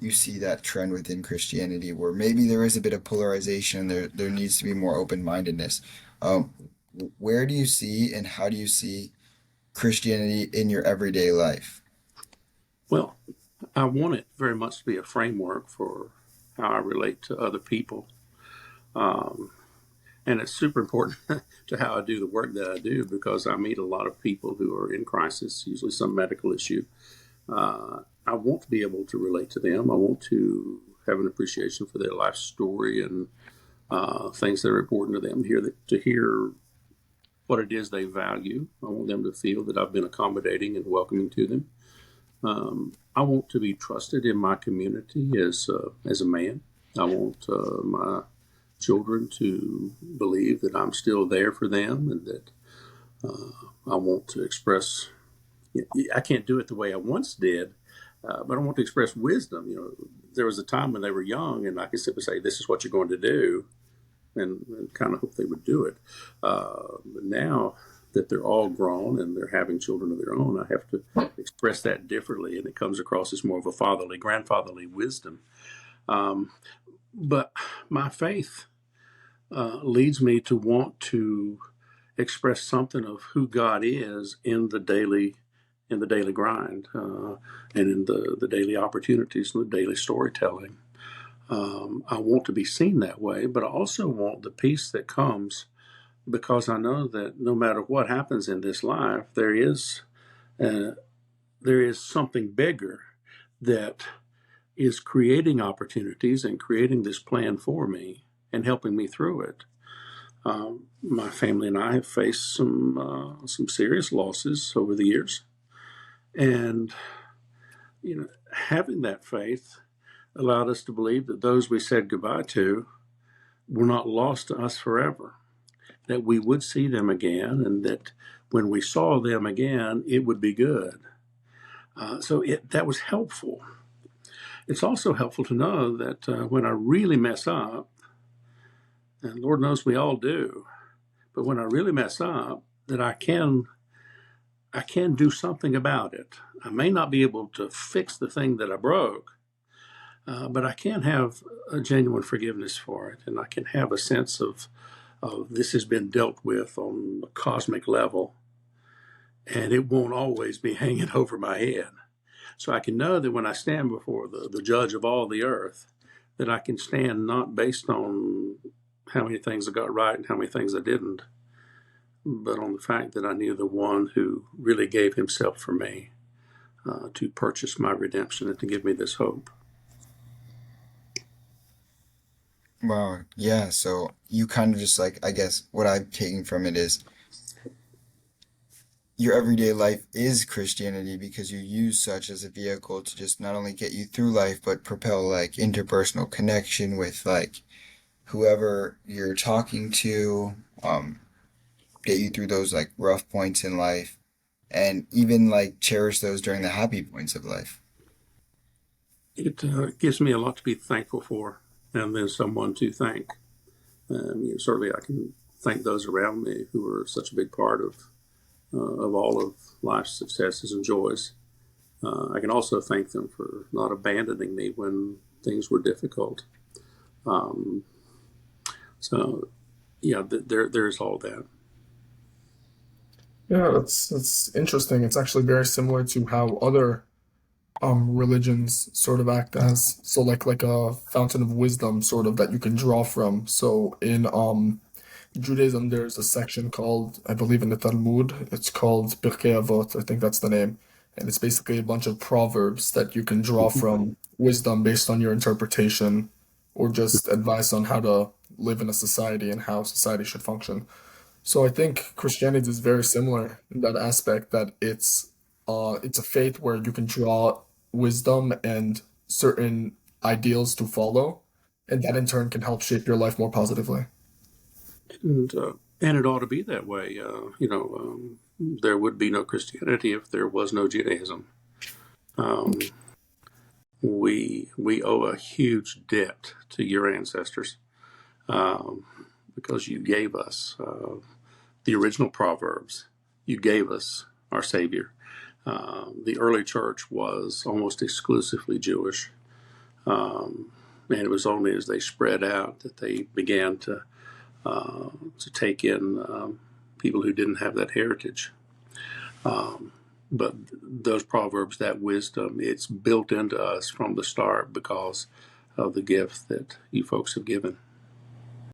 you see that trend within Christianity where maybe there is a bit of polarization, there needs to be more open-mindedness. Um, where do you see and how do you see Christianity in your everyday life? Well, I want it very much to be a framework for how I relate to other people. Um, and it's super important to how I do the work that I do because I meet a lot of people who are in crisis, usually some medical issue. I want to be able to relate to them. I want to have an appreciation for their life story and things that are important to them. To hear what it is they value. I want them to feel that I've been accommodating and welcoming to them. I want to be trusted in my community as a man. I want my children to believe that I'm still there for them and that I want to express. I can't do it the way I once did, but I want to express wisdom. There was a time when they were young, and I could simply say, "This is what you're going to do," and kind of hope they would do it. But now that they're all grown and they're having children of their own, I have to express that differently, and it comes across as more of a fatherly, grandfatherly wisdom. Um, but my faith leads me to want to express something of who God is in the daily grind and in the daily opportunities and the daily storytelling. I want to be seen that way, but I also want the peace that comes because I know that no matter what happens in this life, uh, there is something bigger that is creating opportunities and creating this plan for me and helping me through it. My family and I have faced some serious losses over the years, and having that faith allowed us to believe that those we said goodbye to were not lost to us forever. That we would see them again, and that when we saw them again, it would be good. That was helpful. It's also helpful to know that when I really mess up, and Lord knows we all do, but when I really mess up, that I can do something about it. I may not be able to fix the thing that I broke, but I can have a genuine forgiveness for it, and I can have a sense of this has been dealt with on a cosmic level, and it won't always be hanging over my head. So I can know that when I stand before the judge of all the earth, that I can stand not based on how many things I got right and how many things I didn't, but on the fact that I knew the one who really gave himself for me to purchase my redemption and to give me this hope. Wow, yeah, so you kind of just like, I guess what I'm taking from it is your everyday life is Christianity because you use such as a vehicle to just not only get you through life, but propel like interpersonal connection with like whoever you're talking to, get you through those like rough points in life, and even like cherish those during the happy points of life. It gives me a lot to be thankful for, and then someone to thank. Certainly, I can thank those around me who are such a big part of all of life's successes and joys. I can also thank them for not abandoning me when things were difficult. Um, so, yeah, there's all that. Yeah, that's interesting. It's actually very similar to how other religions sort of act as so like a fountain of wisdom sort of that you can draw from. So in Judaism there's a section called, I believe in the Talmud, it's called Pirkei Avot, I think that's the name. And it's basically a bunch of proverbs that you can draw from wisdom based on your interpretation or just advice on how to live in a society and how society should function. So I think Christianity is very similar in that aspect that it's a faith where you can draw wisdom and certain ideals to follow, and that in turn can help shape your life more positively. And it ought to be that way. There would be no Christianity if there was no Judaism. Um, we owe a huge debt to your ancestors um, because you gave us the original Proverbs. You gave us our Savior. The early church was almost exclusively Jewish. And it was only as they spread out that they began to take in people who didn't have that heritage. But those proverbs, that wisdom, it's built into us from the start because of the gift that you folks have given.